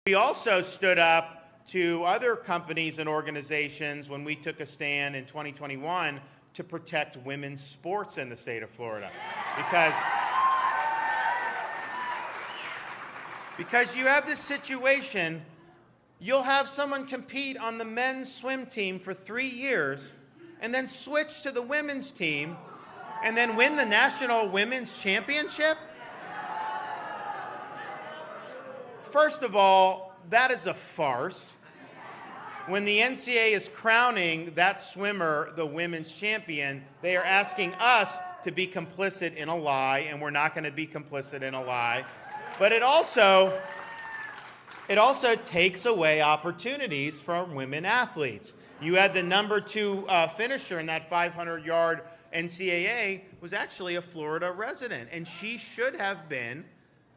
We also stood up to other companies and organizations when we took a stand in 2021 to protect women's sports in the state of Florida. Because you have this situation, you'll have someone compete on the men's swim team for 3 years and then switch to the women's team and then win the national women's championship? First of all, that is a farce. When the NCAA is crowning that swimmer the women's champion, they are asking us to be complicit in a lie, and we're not going to be complicit in a lie. But it also takes away opportunities from women athletes. You had the number 2 finisher in that 500-yard NCAA was actually a Florida resident, and she should have been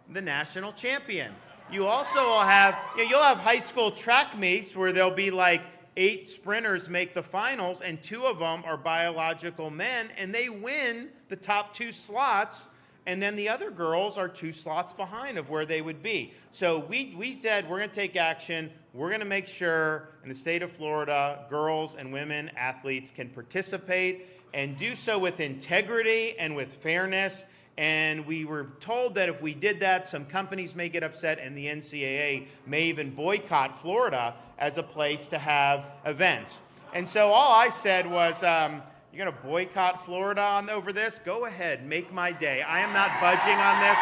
the national champion. You also will have, you'll have high school track meets where there'll be like 8 sprinters make the finals, and 2 of them are biological men, and they win the top 2 slots, and then the other girls are 2 slots behind of where they would be. So we said we're going to take action. We're going to make sure in the state of Florida, girls and women athletes can participate and do so with integrity and with fairness. And we were told that if we did that, some companies may get upset, and the NCAA may even boycott Florida as a place to have events. And so all I said was, you're going to boycott Florida over this? Go ahead, make my day. I am not budging on this.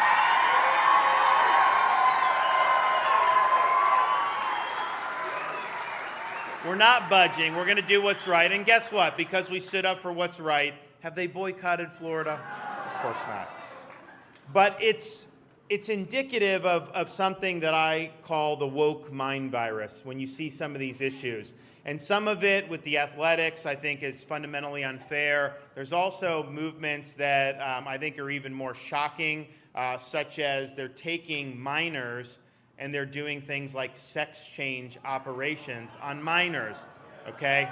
We're not budging. We're going to do what's right. And guess what? Because we stood up for what's right, have they boycotted Florida? Of course not. But it's indicative of something that I call the woke mind virus when you see some of these issues. And some of it with the athletics I think is fundamentally unfair. There's also movements that I think are even more shocking, such as they're taking minors and they're doing things like sex change operations on minors, okay?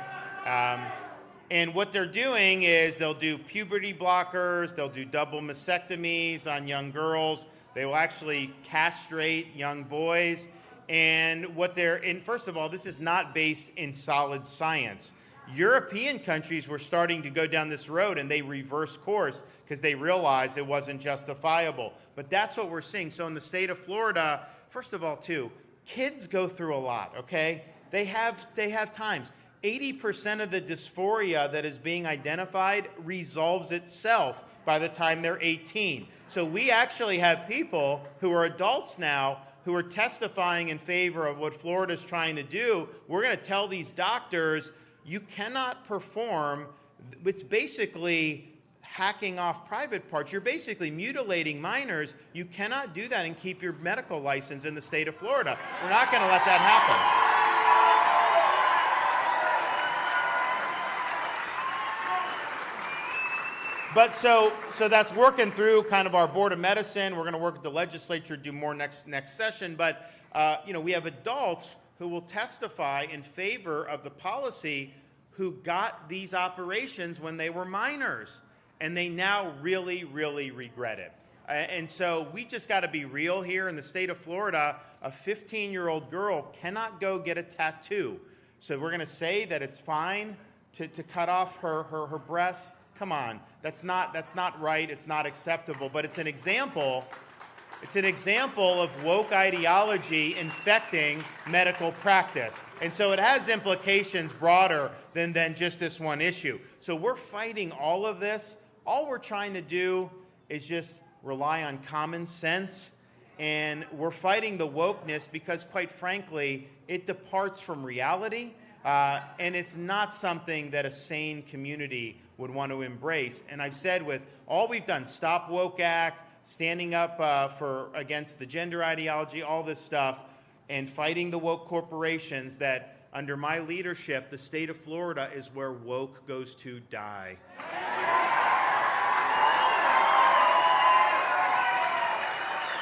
And what they're doing is they'll do puberty blockers, they'll do double mastectomies on young girls, they will actually castrate young boys. And first of all, this is not based in solid science. European countries were starting to go down this road, and they reversed course because they realized it wasn't justifiable. But that's what we're seeing. So in the state of Florida, first of all, too, kids go through a lot, okay? They have times. 80% of the dysphoria that is being identified resolves itself by the time they're 18. So we actually have people who are adults now who are testifying in favor of what Florida's trying to do. We're going to tell these doctors, you cannot perform. It's basically hacking off private parts. You're basically mutilating minors. You cannot do that and keep your medical license in the state of Florida. We're not going to let that happen. But so that's working through kind of our Board of Medicine. We're going to work with the legislature, do more next session. But we have adults who will testify in favor of the policy who got these operations when they were minors, and they now really, really regret it. And so we just got to be real here. In the state of Florida, a 15-year-old girl cannot go get a tattoo. So we're going to say that it's fine to cut off her breasts. Come on, that's not right. It's not acceptable. But it's an example. It's an example of woke ideology infecting medical practice. And so it has implications broader than just this one issue. So we're fighting all of this. All we're trying to do is just rely on common sense. And we're fighting the wokeness because, quite frankly, it departs from reality. And it's not something that a sane community would want to embrace. And I've said with all we've done, Stop Woke Act, standing up against the gender ideology, all this stuff, and fighting the woke corporations, that under my leadership, the state of Florida is where woke goes to die.